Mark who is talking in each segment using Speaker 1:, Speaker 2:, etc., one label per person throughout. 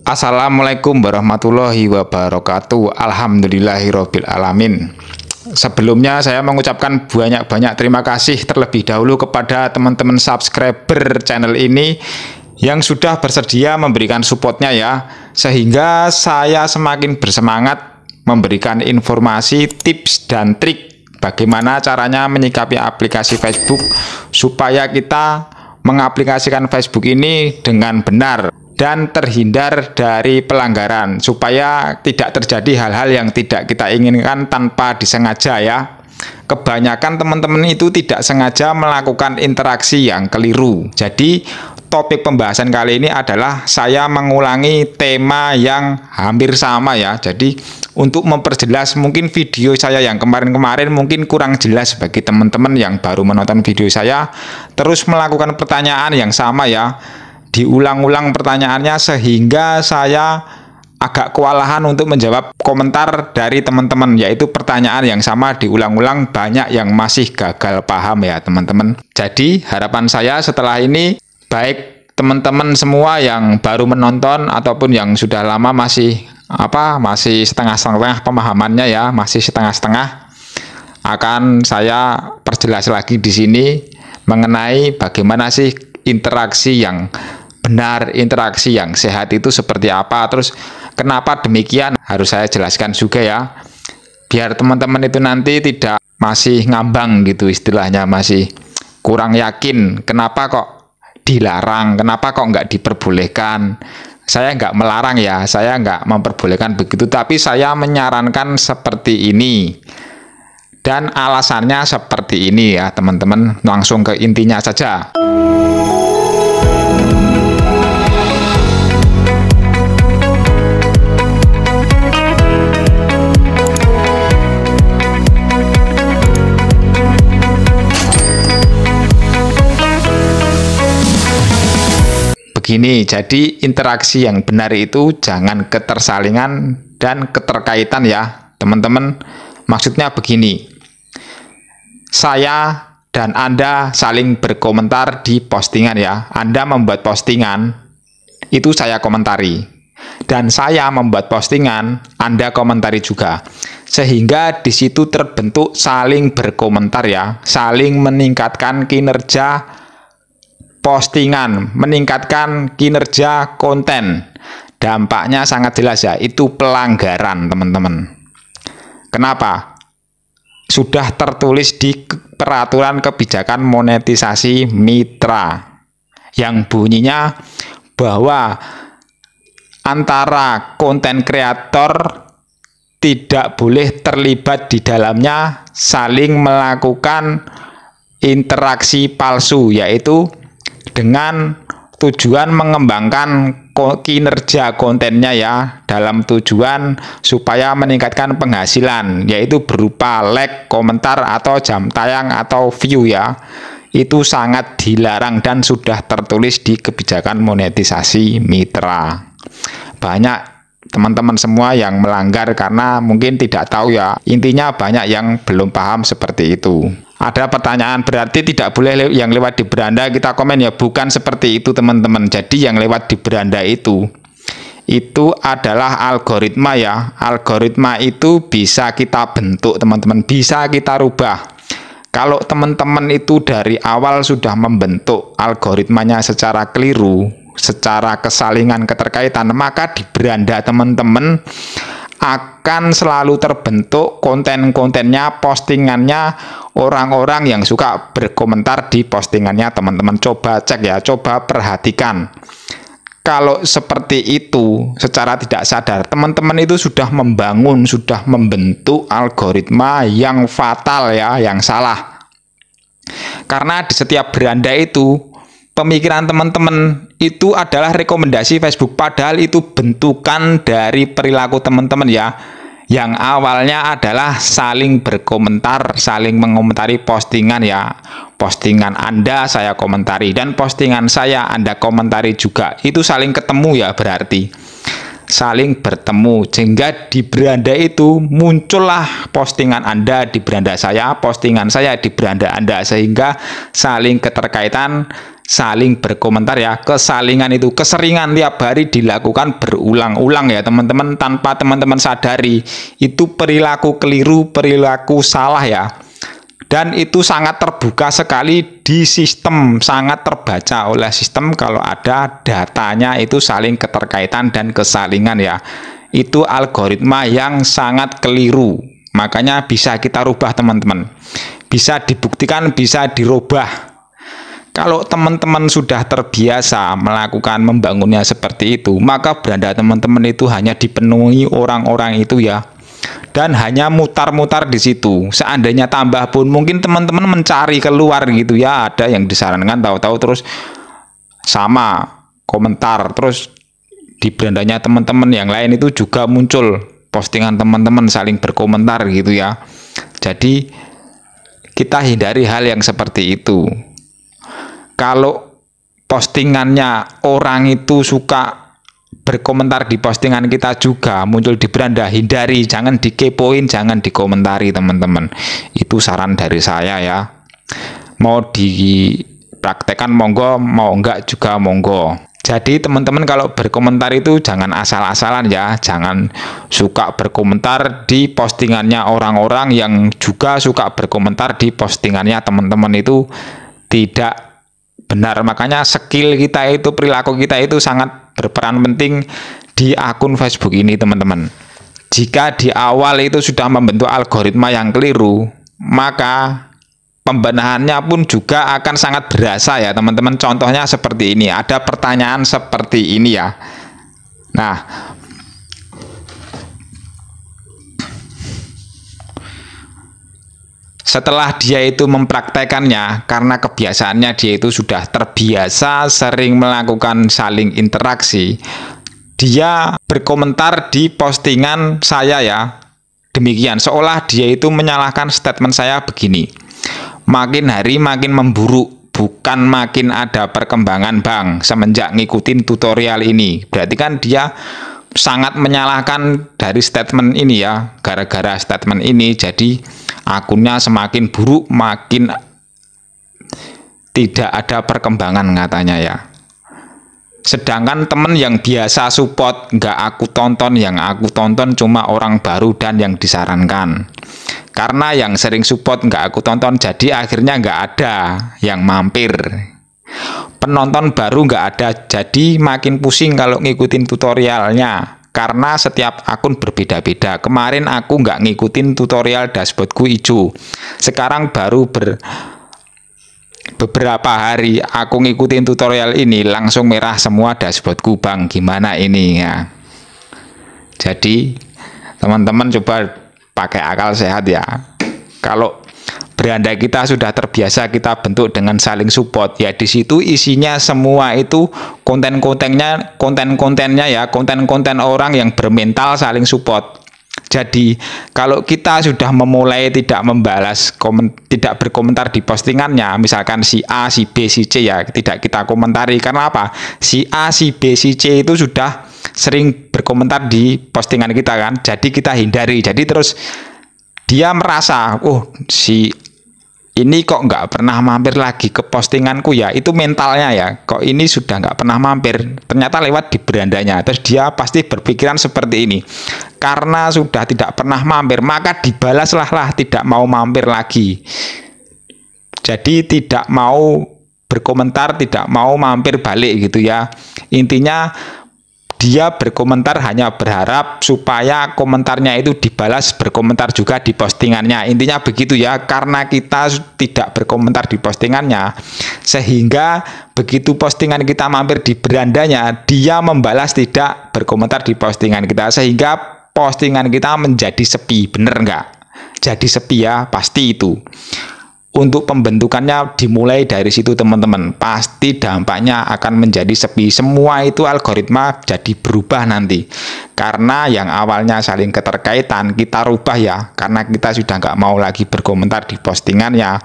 Speaker 1: Assalamualaikum warahmatullahi wabarakatuh. Alhamdulillahirabbil alamin. Sebelumnya saya mengucapkan banyak-banyak terima kasih terlebih dahulu kepada teman-teman subscriber channel ini yang sudah bersedia memberikan supportnya ya, sehingga saya semakin bersemangat memberikan informasi, tips dan trik bagaimana caranya menyikapi aplikasi Facebook supaya kita mengaplikasikan Facebook ini dengan benar dan terhindar dari pelanggaran, supaya tidak terjadi hal-hal yang tidak kita inginkan tanpa disengaja ya. Kebanyakan teman-teman itu tidak sengaja melakukan interaksi yang keliru. Jadi topik pembahasan kali ini adalah saya mengulangi tema yang hampir sama ya. Jadi untuk memperjelas, mungkin video saya yang kemarin-kemarin mungkin kurang jelas bagi teman-teman yang baru menonton video saya, terus melakukan pertanyaan yang sama ya. Diulang-ulang pertanyaannya sehingga saya agak kewalahan untuk menjawab komentar dari teman-teman, yaitu pertanyaan yang sama diulang-ulang, banyak yang masih gagal paham ya teman-teman. Jadi harapan saya setelah ini, baik teman-teman semua yang baru menonton ataupun yang sudah lama masih setengah-setengah pemahamannya ya, masih setengah-setengah, akan saya perjelas lagi di sini mengenai bagaimana sih interaksi yang benar, interaksi yang sehat itu seperti apa, terus kenapa demikian harus saya jelaskan juga ya, biar teman-teman itu nanti tidak masih ngambang gitu istilahnya, masih kurang yakin kenapa kok dilarang, kenapa kok nggak diperbolehkan. Saya nggak melarang ya, saya nggak memperbolehkan begitu, tapi saya menyarankan seperti ini dan alasannya seperti ini ya teman-teman. Langsung ke intinya saja. Begini, jadi interaksi yang benar itu jangan ketersalingan dan keterkaitan ya teman-teman. Maksudnya begini, saya dan Anda saling berkomentar di postingan ya. Anda membuat postingan, itu saya komentari, dan saya membuat postingan, Anda komentari juga, sehingga di situ terbentuk saling berkomentar ya, saling meningkatkan kinerja postingan, meningkatkan kinerja konten. Dampaknya sangat jelas ya, itu pelanggaran teman-teman. Kenapa? Sudah tertulis di peraturan kebijakan monetisasi mitra yang bunyinya bahwa antara konten kreator tidak boleh terlibat di dalamnya saling melakukan interaksi palsu, yaitu dengan tujuan mengembangkan kinerja kontennya ya, dalam tujuan supaya meningkatkan penghasilan, yaitu berupa like, komentar, atau jam tayang atau view ya. Itu sangat dilarang dan sudah tertulis di kebijakan monetisasi mitra. Banyak teman-teman semua yang melanggar karena mungkin tidak tahu ya. Intinya banyak yang belum paham seperti itu. Ada pertanyaan, berarti tidak boleh yang lewat di beranda kita komen ya? Bukan seperti itu teman-teman. Jadi yang lewat di beranda itu adalah algoritma ya. Algoritma itu bisa kita bentuk teman-teman, bisa kita rubah. Kalau teman-teman itu dari awal sudah membentuk algoritmanya secara keliru, secara kesalingan keterkaitan, maka di beranda teman-teman akan selalu terbentuk konten-kontennya, postingannya, orang-orang yang suka berkomentar di postingannya teman-teman. Coba cek ya, coba perhatikan. Kalau seperti itu secara tidak sadar, teman-teman itu sudah membangun, sudah membentuk algoritma yang fatal ya, yang salah. Karena di setiap beranda itu pemikiran teman-teman itu adalah rekomendasi Facebook, padahal itu bentukan dari perilaku teman-teman ya, yang awalnya adalah saling berkomentar, saling mengomentari postingan ya. Postingan Anda saya komentari, dan postingan saya Anda komentari juga. Itu saling ketemu ya, berarti saling bertemu, sehingga di beranda itu muncullah postingan Anda di beranda saya, postingan saya di beranda Anda, sehingga saling keterkaitan saling berkomentar ya, kesalingan itu keseringan tiap hari dilakukan berulang-ulang ya teman-teman, tanpa teman-teman sadari itu perilaku keliru, perilaku salah ya. Dan itu sangat terbuka sekali di sistem, sangat terbaca oleh sistem kalau ada datanya itu saling keterkaitan dan kesalingan ya. Itu algoritma yang sangat keliru. Makanya bisa kita rubah teman-teman. Bisa dibuktikan, bisa dirubah. Kalau teman-teman sudah terbiasa melakukan membangunnya seperti itu, maka beranda teman-teman itu hanya dipenuhi orang-orang itu ya. Dan hanya mutar-mutar di situ. Seandainya tambah pun mungkin teman-teman mencari keluar gitu ya, ada yang disarankan tahu-tahu terus sama komentar, terus di berandanya teman-teman yang lain itu juga muncul postingan teman-teman saling berkomentar gitu ya. Jadi kita hindari hal yang seperti itu. Kalau postingannya orang itu suka berkomentar di postingan kita juga muncul di beranda, hindari, jangan dikepoin, jangan dikomentari teman-teman. Itu saran dari saya ya. Mau dipraktekkan monggo, mau enggak juga monggo. Jadi teman-teman kalau berkomentar itu jangan asal-asalan ya, jangan suka berkomentar di postingannya orang-orang yang juga suka berkomentar di postingannya teman-teman, itu tidak benar. Makanya skill kita itu, perilaku kita itu sangat berperan penting di akun Facebook ini teman-teman. Jika di awal itu sudah membentuk algoritma yang keliru, maka pembenahannya pun juga akan sangat berasa ya teman-teman. Contohnya seperti ini, ada pertanyaan seperti ini ya. Nah, setelah dia itu mempraktekannya, karena kebiasaannya dia itu sudah terbiasa sering melakukan saling interaksi, dia berkomentar di postingan saya ya. Demikian, seolah dia itu menyalahkan statement saya begini. Makin hari makin memburuk, bukan makin ada perkembangan bang semenjak ngikutin tutorial ini. Berarti kan dia sangat menyalahkan dari statement ini ya. Gara-gara statement ini jadi akunnya semakin buruk, makin tidak ada perkembangan katanya ya. Sedangkan temen yang biasa support nggak aku tonton, yang aku tonton cuma orang baru dan yang disarankan. Karena yang sering support nggak aku tonton, jadi akhirnya nggak ada yang mampir. Penonton baru nggak ada, jadi makin pusing kalau ngikutin tutorialnya. Karena setiap akun berbeda-beda. Kemarin aku nggak ngikutin tutorial, dashboardku hijau. Sekarang baru beberapa hari aku ngikutin tutorial ini, langsung merah semua dashboardku bang. Gimana ini ya? Jadi teman-teman coba pakai akal sehat ya. Kalau beranda kita sudah terbiasa kita bentuk dengan saling support ya, di situ isinya semua itu konten-kontennya ya, konten-konten orang yang bermental saling support. Jadi kalau kita sudah memulai tidak membalas, tidak berkomentar di postingannya, misalkan si A, si B, si C ya, tidak kita komentari. Karena apa? Si A, si B, si C itu sudah sering berkomentar di postingan kita kan, jadi kita hindari. Jadi terus dia merasa, oh si ini kok nggak pernah mampir lagi ke postinganku ya, itu mentalnya ya, kok ini sudah nggak pernah mampir, ternyata lewat di berandanya. Terus dia pasti berpikiran seperti ini, karena sudah tidak pernah mampir maka dibalaslah tidak mau mampir lagi. Jadi tidak mau berkomentar, tidak mau mampir balik gitu ya. Intinya dia berkomentar hanya berharap supaya komentarnya itu dibalas berkomentar juga di postingannya. Intinya begitu ya, karena kita tidak berkomentar di postingannya, sehingga begitu postingan kita mampir di berandanya, dia membalas tidak berkomentar di postingan kita, sehingga postingan kita menjadi sepi. Bener nggak? Jadi sepi ya, pasti itu. Untuk pembentukannya dimulai dari situ teman-teman, pasti dampaknya akan menjadi sepi. Semua itu algoritma jadi berubah nanti, karena yang awalnya saling keterkaitan kita rubah ya, karena kita sudah nggak mau lagi berkomentar di postingannya.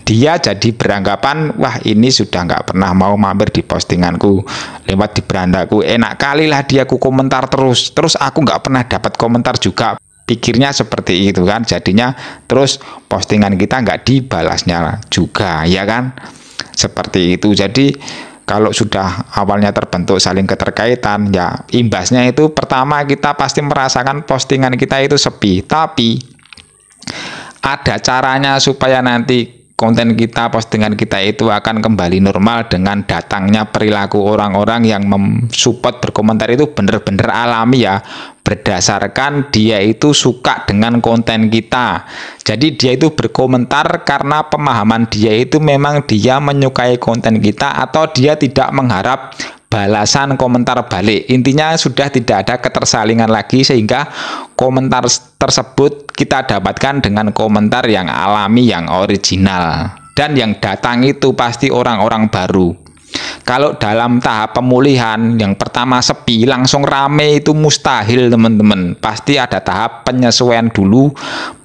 Speaker 1: Dia jadi beranggapan, wah ini sudah nggak pernah mau mampir di postinganku, lewat di berandaku, enak kali lah dia ku komentar terus aku nggak pernah dapat komentar juga. Pikirnya seperti itu kan, jadinya terus postingan kita nggak dibalasnya juga ya kan. Seperti itu. Jadi kalau sudah awalnya terbentuk saling keterkaitan, ya imbasnya itu pertama kita pasti merasakan postingan kita itu sepi. Tapi ada caranya supaya nanti konten kita, postingan kita itu akan kembali normal dengan datangnya perilaku orang-orang yang mensupport berkomentar itu benar-benar alami ya, berdasarkan dia itu suka dengan konten kita. Jadi dia itu berkomentar karena pemahaman dia itu memang dia menyukai konten kita, atau dia tidak mengharap balasan komentar balik. Intinya sudah tidak ada ketersalingan lagi, sehingga komentar tersebut kita dapatkan dengan komentar yang alami, yang original, dan yang datang itu pasti orang-orang baru. Kalau dalam tahap pemulihan yang pertama sepi langsung rame itu mustahil teman-teman. Pasti ada tahap penyesuaian dulu,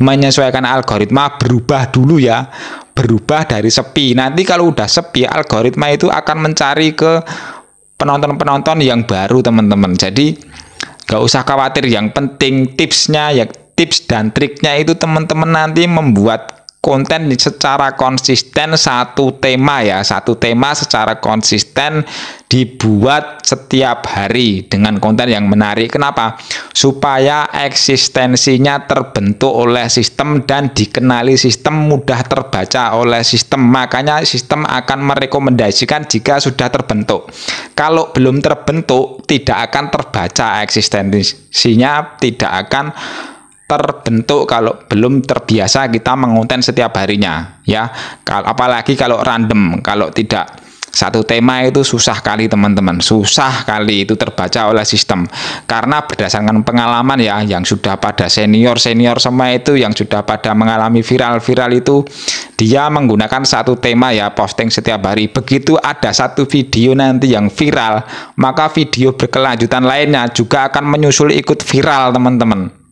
Speaker 1: menyesuaikan algoritma, berubah dulu ya, berubah dari sepi. Nanti kalau udah sepi, algoritma itu akan mencari ke penonton-penonton yang baru teman-teman. Jadi gak usah khawatir, yang penting tipsnya ya, tips dan triknya itu teman-teman nanti membuat konten secara konsisten, satu tema ya, satu tema secara konsisten dibuat setiap hari dengan konten yang menarik. Kenapa? Supaya eksistensinya terbentuk oleh sistem dan dikenali sistem, mudah terbaca oleh sistem. Makanya sistem akan merekomendasikan jika sudah terbentuk. Kalau belum terbentuk, tidak akan terbaca eksistensinya, tidak akan terbentuk kalau belum terbiasa kita mengonten setiap harinya ya. Apalagi kalau random, kalau tidak satu tema itu susah kali teman-teman, susah kali itu terbaca oleh sistem. Karena berdasarkan pengalaman ya, yang sudah pada senior semua itu, yang sudah pada mengalami viral itu, dia menggunakan satu tema ya, posting setiap hari. Begitu ada satu video nanti yang viral, maka video berkelanjutan lainnya juga akan menyusul ikut viral teman-teman.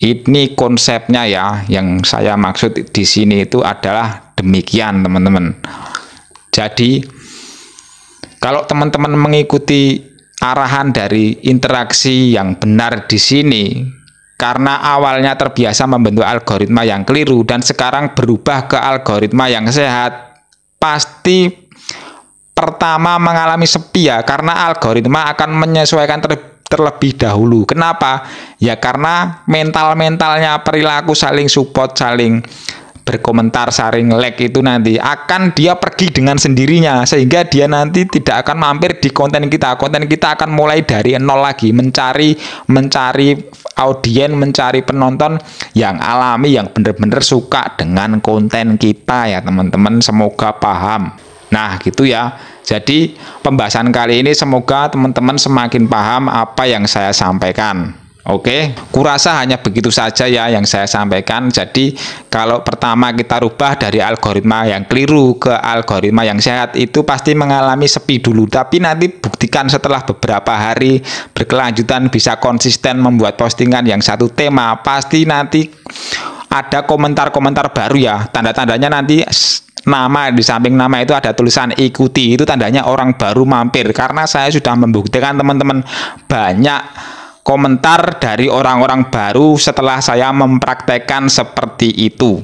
Speaker 1: Ini konsepnya ya, yang saya maksud di sini itu adalah demikian teman-teman. Jadi kalau teman-teman mengikuti arahan dari interaksi yang benar di sini, karena awalnya terbiasa membentuk algoritma yang keliru dan sekarang berubah ke algoritma yang sehat, pasti pertama mengalami sepi ya, karena algoritma akan menyesuaikan terlebih dahulu. Kenapa? Ya karena mentalnya perilaku saling support, saling berkomentar, saling like itu nanti akan dia pergi dengan sendirinya, sehingga dia nanti tidak akan mampir di konten kita. Konten kita akan mulai dari nol lagi, mencari audiens, mencari penonton yang alami, yang benar-benar suka dengan konten kita ya teman-teman. Semoga paham. Nah gitu ya. Jadi pembahasan kali ini semoga teman-teman semakin paham apa yang saya sampaikan. Oke, kurasa hanya begitu saja ya yang saya sampaikan. Jadi kalau pertama kita rubah dari algoritma yang keliru ke algoritma yang sehat, itu pasti mengalami sepi dulu. Tapi nanti buktikan setelah beberapa hari berkelanjutan bisa konsisten membuat postingan yang satu tema, pasti nanti ada komentar-komentar baru ya. Tanda-tandanya nanti nama, di samping nama itu ada tulisan ikuti, itu tandanya orang baru mampir. Karena saya sudah membuktikan teman-teman, banyak komentar dari orang-orang baru setelah saya mempraktekkan seperti itu.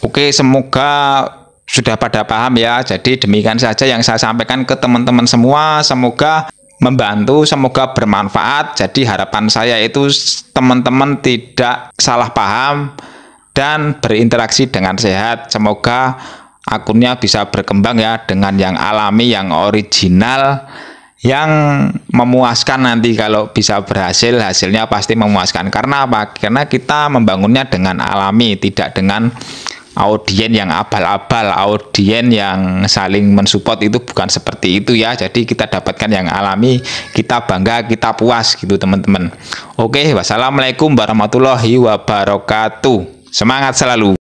Speaker 1: Oke, semoga sudah pada paham ya. Jadi demikian saja yang saya sampaikan ke teman-teman semua. Semoga membantu, semoga bermanfaat. Jadi harapan saya itu teman-teman tidak salah paham dan berinteraksi dengan sehat. Semoga akunnya bisa berkembang ya dengan yang alami, yang original, yang memuaskan. Nanti kalau bisa berhasil, hasilnya pasti memuaskan. Karena apa? Karena kita membangunnya dengan alami, tidak dengan audiens yang abal-abal, audiens yang saling mensupport. Itu bukan seperti itu ya. Jadi kita dapatkan yang alami, kita bangga, kita puas gitu teman-teman. Oke, wassalamualaikum warahmatullahi wabarakatuh. Semangat selalu.